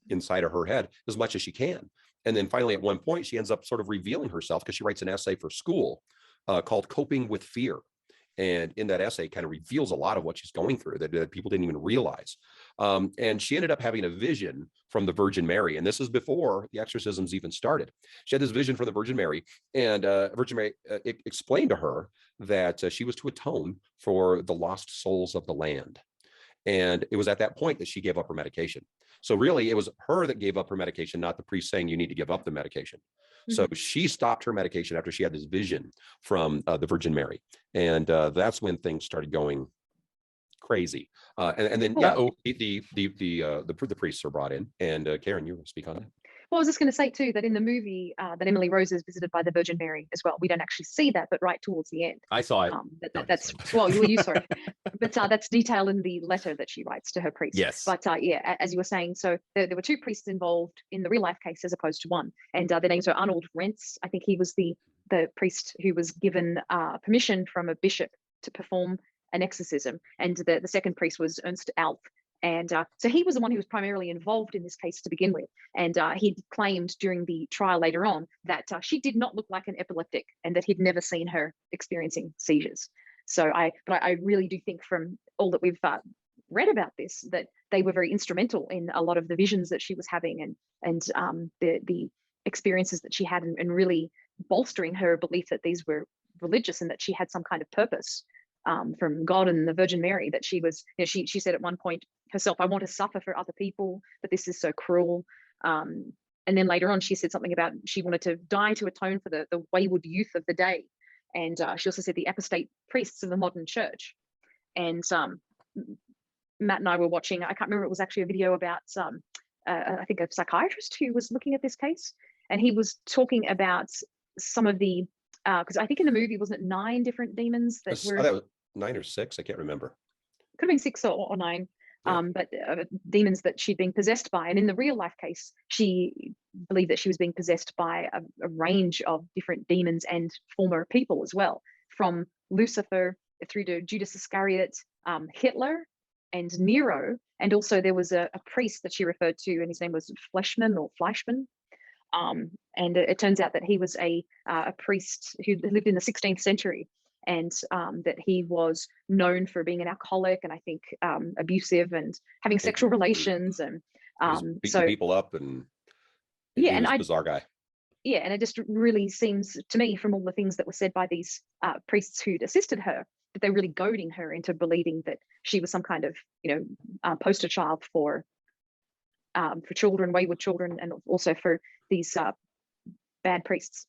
inside of her head as much as she can. And then finally, at one point, she ends up sort of revealing herself because she writes an essay for school called Coping with Fear. And in that essay kind of reveals a lot of what she's going through that people didn't even realize. And she ended up having a vision from the Virgin Mary. And this is before the exorcisms even started. She had this vision from the Virgin Mary, and Virgin Mary explained to her that she was to atone for the lost souls of the land. And it was at that point that she gave up her medication. So really, it was her that gave up her medication, not the priest saying you need to give up the medication. So she stopped her medication after she had this vision from the Virgin Mary. And that's when things started going crazy. And then, the priests are brought in. And Karen, you speak on that. Well, I was just going to say too that in the movie that Emily Rose is visited by the Virgin Mary as well. We don't actually see that, but right towards the end, I saw it. That's you sorry, but that's detailed in the letter that she writes to her priest. Yes. But as you were saying, so there were two priests involved in the real life case as opposed to one, and their names are Arnold Rentz. I think he was the priest who was given permission from a bishop to perform an exorcism, and the second priest was Ernst Alf. And so he was the one who was primarily involved in this case to begin with. And he claimed during the trial later on that she did not look like an epileptic and that he'd never seen her experiencing seizures. So I really do think from all that we've read about this, that they were very instrumental in a lot of the visions that she was having and the experiences that she had, and really bolstering her belief that these were religious and that she had some kind of purpose from God and the Virgin Mary, that she was, she said at one point herself, I want to suffer for other people, but this is so cruel. And then later on, she said something about she wanted to die to atone for the wayward youth of the day. And she also said the apostate priests of the modern church. And Matt and I were watching, I can't remember, it was actually a video about I think a psychiatrist who was looking at this case. And he was talking about some of the, because I think in the movie, wasn't it 9 different demons that were? I thought it was 9 or 6, I can't remember. Could have been 6 or 9. But demons that she'd been possessed by. And in the real life case, she believed that she was being possessed by a range of different demons and former people as well, from Lucifer through to Judas Iscariot, Hitler and Nero. And also there was a priest that she referred to, and his name was Fleischmann. And it turns out that he was a priest who lived in the 16th century. and that he was known for being an alcoholic, and I think abusive and having sexual relations, and beating people up, and yeah, he and was a bizarre guy. Yeah, and it just really seems to me, from all the things that were said by these priests who'd assisted her, that they're really goading her into believing that she was some kind of, poster child for children, wayward children, and also for these bad priests.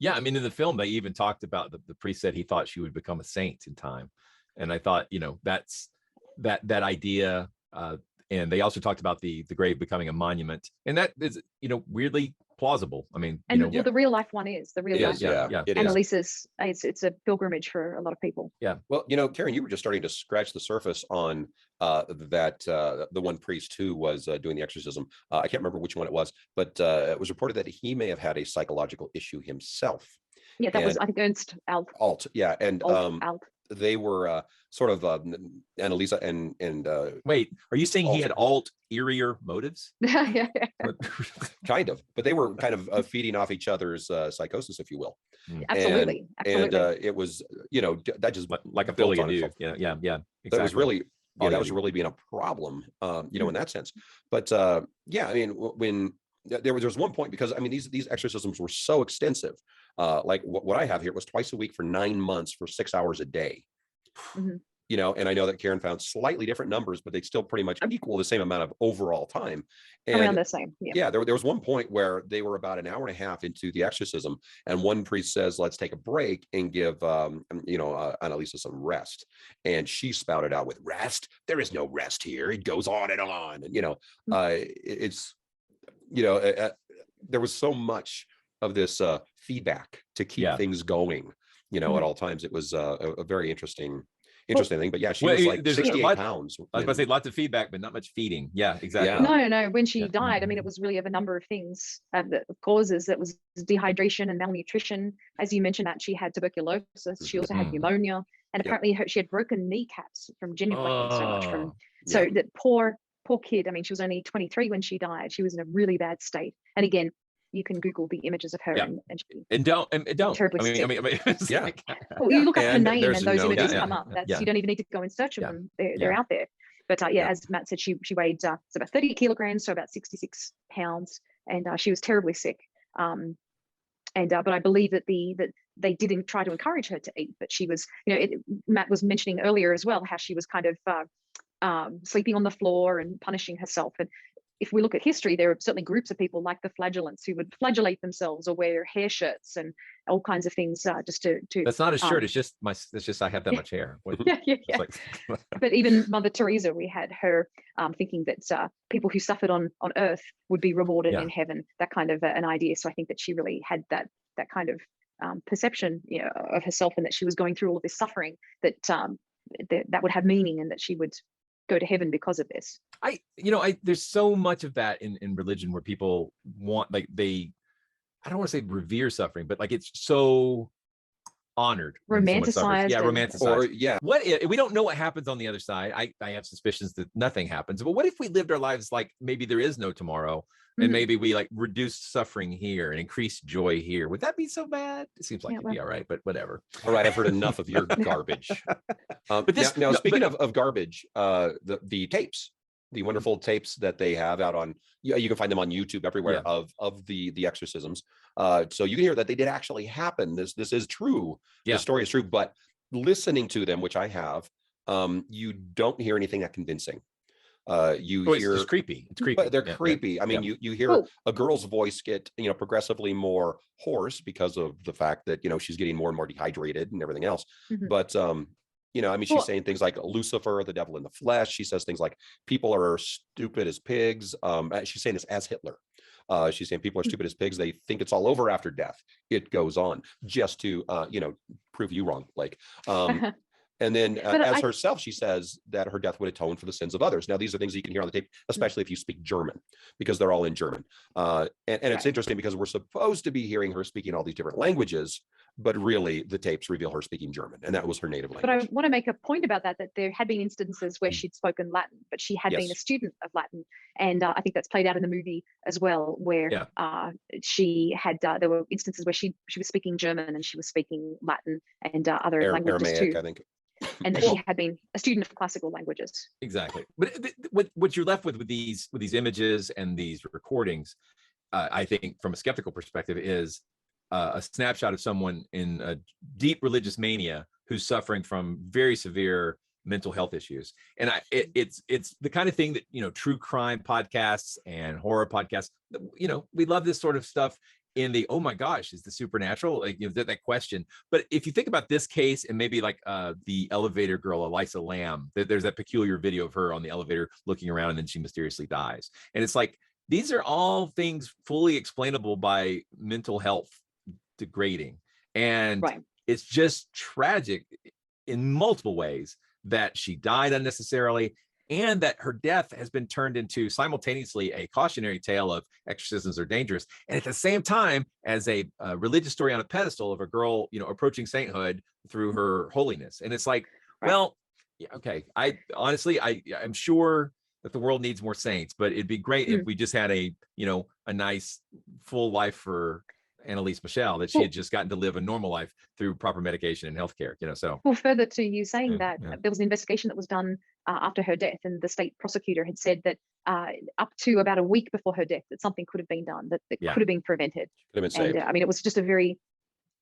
Yeah, I mean, in the film, they even talked about the priest said he thought she would become a saint in time, and I thought, that's that idea. And they also talked about the grave becoming a monument, and that is, weirdly plausible. I mean, and the real life one is the real life. Yeah. Anneliese's, it's a pilgrimage for a lot of people. Yeah. Well, Karen, you were just starting to scratch the surface on the one priest who was doing the exorcism. I can't remember which one it was, but it was reported that he may have had a psychological issue himself. Yeah, that was, I think, Ernst Alt. Yeah, and Alt. They were sort of Anneliese and wait, are you saying he had ulterior motives? Yeah. Kind of, but they were kind of feeding off each other's psychosis, if you will. Absolutely. And it was, that just like a Philly dude. Yeah, exactly. That was really, that was really being a problem, in that sense. But yeah, I mean, when there was one point, because I mean, these exorcisms were so extensive. Like what I have here was twice a week for 9 months for 6 hours a day. Mm-hmm. And I know that Karen found slightly different numbers, but they still pretty much equal the same amount of overall time. And around the same. Yeah, there was one point where they were about an hour and a half into the exorcism, and one priest says, "Let's take a break and give Anneliese some rest." And she spouted out with, "Rest? There is no rest here. It goes on and on." And it's there was so much of this feedback to keep things going, at all times. It was a very interesting thing. But yeah, she was like 68 pounds. I was about to say lots of feedback, but not much feeding. Yeah, exactly. Yeah. No. When she died, I mean, it was really of a number of things, the causes. That was dehydration and malnutrition. As you mentioned, that she had tuberculosis. She also had pneumonia, and apparently she had broken kneecaps from genuflecting so much. So that poor kid. I mean, she was only 23 when she died. She was in a really bad state. And again, you can Google the images of her, and don't. Terribly sick. I mean, yeah. Well, you look up her name, and those images come up. You don't even need to go in search of them. They're out there. But as Matt said, she weighed it's about 30 kilograms, so about 66 pounds, and she was terribly sick. But I believe that they didn't try to encourage her to eat, but she was, Matt was mentioning earlier as well how she was kind of sleeping on the floor and punishing herself. And if we look at history, there are certainly groups of people like the flagellants who would flagellate themselves or wear hair shirts and all kinds of things just to. That's not a shirt. It's just I have that much hair. Yeah. But even Mother Teresa, we had her thinking that people who suffered on earth would be rewarded in heaven. That kind of an idea. So I think that she really had that kind of perception, of herself, and that she was going through all of this suffering, that that would have meaning, and that she would go to heaven because of this. There's so much of that in religion where people want, like, I don't want to say revere suffering, but like it's so honored, romanticized. Romanticized. What if we don't know what happens on the other side? I have suspicions that nothing happens. But what if we lived our lives like maybe there is no tomorrow, and maybe we like reduce suffering here and increase joy here? Would that be so bad? It seems like it'd be all right, but whatever. All right, I've heard enough of your garbage. But now speaking of garbage, the tapes, the wonderful tapes that they have out on, you can find them on YouTube everywhere, of the exorcisms. So you can hear that they did actually happen. This is true. The story is true, but listening to them, which I have, you don't hear anything that convincing. Hear it's creepy. It's creepy. But they're creepy. I mean, you hear a girl's voice get progressively more hoarse because of the fact that she's getting more and more dehydrated and everything else. But I mean, she's saying things like Lucifer, the devil in the flesh. She says things like people are stupid as pigs. She's saying this as Hitler. She's saying people are stupid as pigs. They think it's all over after death. It goes on just to prove you wrong, like. And then as herself, she says that her death would atone for the sins of others. Now, these are things you can hear on the tape, especially if you speak German, because they're all in German. And it's interesting because we're supposed to be hearing her speaking all these different languages, but really the tapes reveal her speaking German, and that was her native But I language. want to make a point about that there had been instances where she'd spoken Latin, but she had been a Yes. student of Latin. And I think that's played out in the movie as well, where she had, there were instances where she was speaking German and she was speaking Latin and other languages Aramaic, too. I think. And that she had been a student of classical languages. Exactly. But what you're left with these images and these recordings, I think from a skeptical perspective, is a snapshot of someone in a deep religious mania who's suffering from very severe mental health issues. And it's the kind of thing that, you know, true crime podcasts and horror podcasts, you know, we love this sort of stuff in the, oh my gosh, is the supernatural? Like, you know, that question. But if you think about this case and maybe like the elevator girl, Elisa Lamb, there's that peculiar video of her on the elevator looking around and then she mysteriously dies. And it's like, these are all things fully explainable by mental health degrading. And it's just tragic in multiple ways that she died unnecessarily, and that her death has been turned into simultaneously a cautionary tale of exorcisms are dangerous, and at the same time as a religious story on a pedestal of a girl, you know, approaching sainthood through her holiness. And it's like, well, yeah, okay, I'm sure that the world needs more saints, but it'd be great if we just had a, you know, a nice full life for Anneliese Michel, that she had just gotten to live a normal life through proper medication and healthcare, you know. So, well, further to you saying that, there was an investigation that was done after her death, and the state prosecutor had said that up to about a week before her death, that something could have been done, that could have been prevented. Could have been saved. And I mean, it was just a very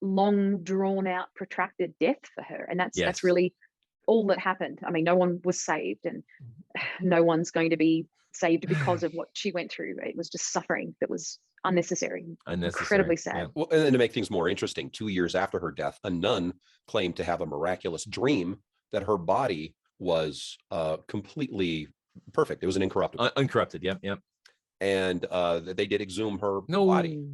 long, drawn out, protracted death for her, and that's really all that happened. I mean, no one was saved, and no one's going to be saved because of what she went through. It was just suffering that was unnecessary, incredibly sad. Yeah. Well, and then to make things more interesting, 2 years after her death, a nun claimed to have a miraculous dream that her body was completely perfect. It was an incorruptible. Uncorrupted, yep. And they did exhume her body.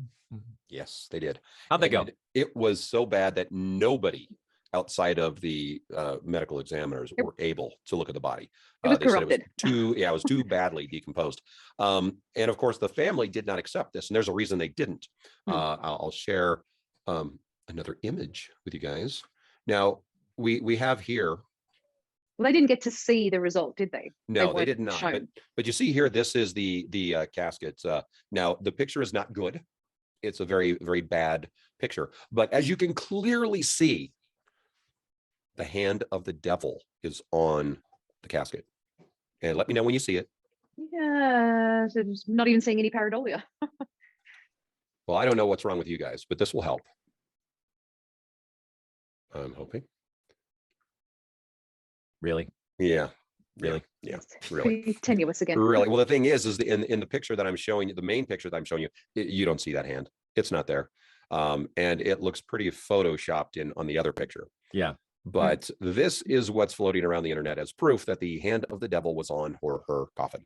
Yes, they did. How'd they go? It was so bad that nobody outside of the medical examiners were able to look at the body. It was they said corrupted. it was too badly decomposed. And of course, the family did not accept this, and there's a reason they didn't. I'll share another image with you guys. Now, we have here. Well, they didn't get to see the result, did they? No, they did not. But you see here, this is the casket. Now, the picture is not good. It's a very, very bad picture. But as you can clearly see, the hand of the devil is on the casket. And let me know when you see it. Yeah, so not even seeing any pareidolia. Well, I don't know what's wrong with you guys, but this will help. I'm hoping. Really? Yeah. Really? Yeah. Really. Pretty tenuous again. Really. Well, the thing is in the picture that I'm showing you, the main picture that I'm showing you, you don't see that hand. It's not there. And it looks pretty photoshopped on the other picture. Yeah. But this is what's floating around the internet as proof that the hand of the devil was on her coffin.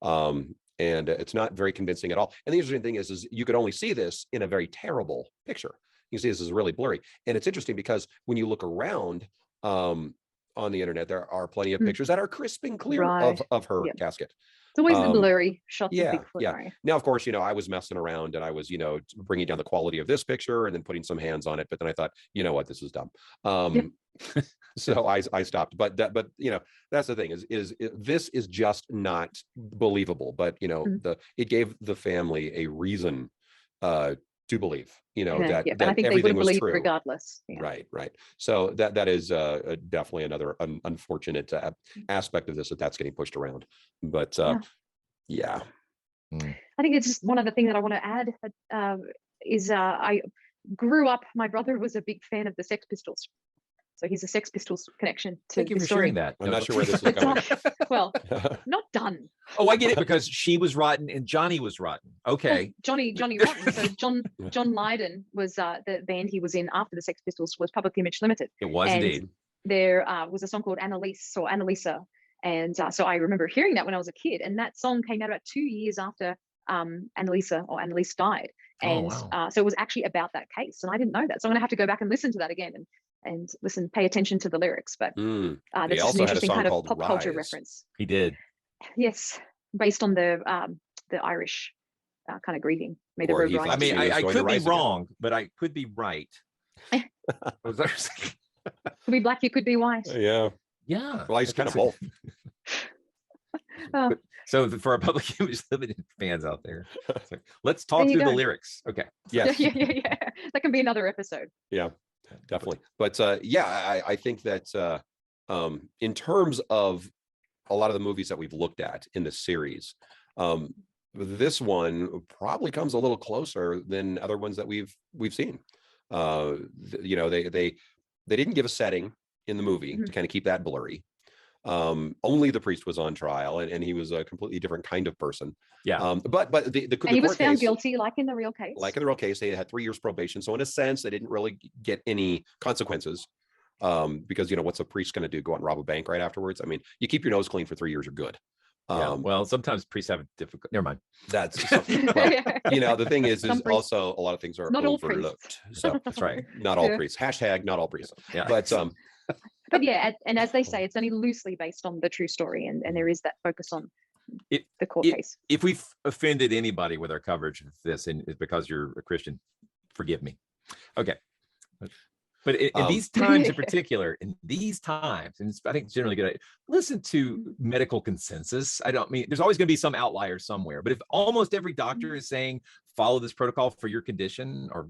And it's not very convincing at all. And the interesting thing is you could only see this in a very terrible picture. You see this is really blurry. And it's interesting because when you look around on the internet, there are plenty of pictures that are crisp and clear of her casket. It's always the blurry shots of Bigfoot. Yeah. Right? Now, of course, I was messing around and I was, bringing down the quality of this picture and then putting some hands on it. But then I thought, you know what, this is dumb. So I stopped. But that's the thing is this is just not believable. But it gave the family a reason to believe, that and I think they would have believed regardless. Yeah. Right. So that is definitely another unfortunate aspect of this that's getting pushed around. But yeah. I think it's just one other thing that I want to add is I grew up. My brother was a big fan of the Sex Pistols. So he's a Sex Pistols connection to Thank you for sharing that. I'm not sure where this is going. Well, not done. Oh, I get it, because she was rotten and Johnny was rotten. Okay. Well, Johnny rotten. So John Lydon was the band he was in after the Sex Pistols was Public Image Limited. It was indeed. There was a song called Anneliese. And so I remember hearing that when I was a kid. And that song came out about 2 years after Anneliese died. And so it was actually about that case. And I didn't know that. So I'm going to have to go back and listen to that again and pay attention to the lyrics. But that's just an interesting kind of pop culture reference. He did. Yes, based on the Irish kind of grieving. I could be wrong, but I could be right. Could be black, you could be white. Yeah. Yeah. Well, he's kind of both. So for our public image limited fans out there, like, let's talk through the lyrics. Okay. Yes. Yeah. That can be another episode. Yeah, definitely. But yeah, I think that in terms of a lot of the movies that we've looked at in the series, this one probably comes a little closer than other ones that we've seen. You know, they didn't give a setting in the movie to kind of keep that blurry. Only the priest was on trial, and he was a completely different kind of person. Yeah. But he was found guilty, like in the real case. Like in the real case, they had 3 years probation. So in a sense, they didn't really get any consequences. Because, you know, what's a priest going to do? Go out and rob a bank right afterwards? I mean, you keep your nose clean for 3 years, you're good. Yeah, well, sometimes priests have a difficult. Never mind. That's well, you know, the thing is also a lot of things are not overlooked. So that's right. Not all priests. Hashtag not all priests. Yeah. But yeah, and as they say, it's only loosely based on the true story, and there is that focus on the court case. If we've offended anybody with our coverage of this, and it's because you're a Christian, forgive me. Okay. But in these times in particular, and I think it's generally good. Listen to medical consensus. I don't mean there's always going to be some outlier somewhere, but if almost every doctor is saying follow this protocol for your condition or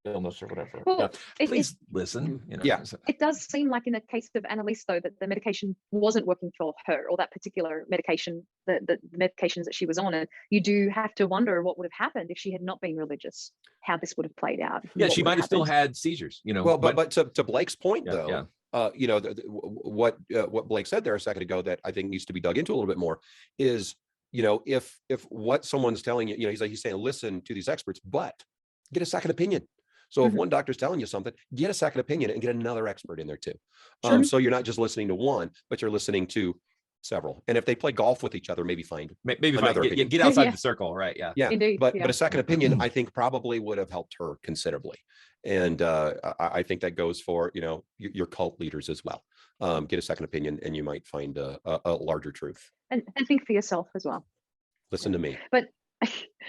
illness or whatever, well, please listen. You know, yeah, it does seem like in the case of Anneliese, though, that the medication wasn't working for her, or that particular medication, the medications that she was on, and you do have to wonder what would have happened if she had not been religious, how this would have played out. Yeah, she might have still had seizures, you know. Well, but to Blake's point, though, you know, what Blake said there a second ago that I think needs to be dug into a little bit more is, you know, if what someone's telling you, you know, he's saying listen to these experts, but get a second opinion. So if one doctor's telling you something, get a second opinion and get another expert in there too. So you're not just listening to one, but you're listening to several. And if they play golf with each other, maybe get outside the circle, right? Yeah. Indeed, but a second opinion, I think probably would have helped her considerably. And I think that goes for, you know, your cult leaders as well. Get a second opinion, and you might find a larger truth. And think for yourself as well. Listen to me. But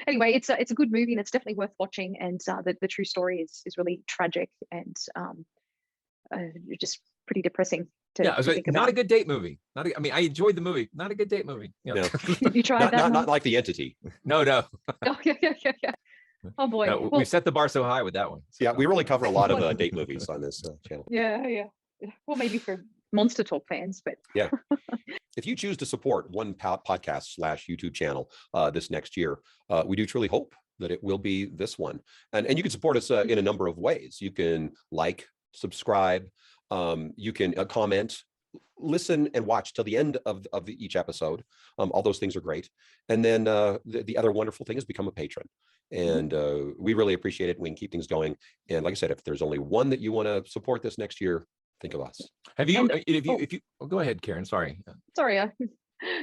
anyway, it's a good movie, and it's definitely worth watching. And the true story is really tragic and just pretty depressing. It was not a good date movie. I mean, I enjoyed the movie. Not a good date movie. You know? No. You tried that? Not like The Entity. No. Oh, yeah. Oh boy. No, we set the bar so high with that one. Yeah, we really cover a lot of date movies on this channel. Yeah. Well, maybe for Monster Talk fans, but yeah. If you choose to support one podcast / YouTube channel this next year, we do truly hope that it will be this one. And you can support us in a number of ways. You can like, subscribe, you can comment, listen, and watch till the end of each episode. All those things are great. And then the other wonderful thing is become a patron. And we really appreciate it. We can keep things going. And like I said, if there's only one that you want to support this next year, think of us. Have you? If you go ahead, Karen. Sorry.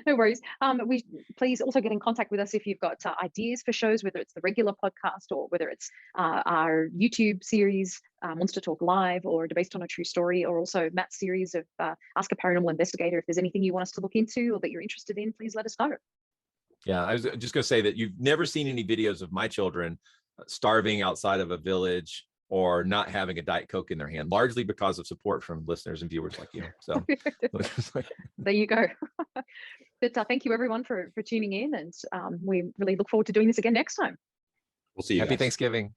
No worries. We please also get in contact with us if you've got ideas for shows, whether it's the regular podcast or whether it's our YouTube series, Monster Talk Live, or Based on a True Story, or also Matt's series of Ask a Paranormal Investigator. If there's anything you want us to look into or that you're interested in, please let us know. Yeah, I was just going to say that you've never seen any videos of my children starving outside of a village or not having a Diet Coke in their hand, largely because of support from listeners and viewers like you. So there you go. But thank you everyone for tuning in, and we really look forward to doing this again next time. We'll see you. Happy guys. Thanksgiving.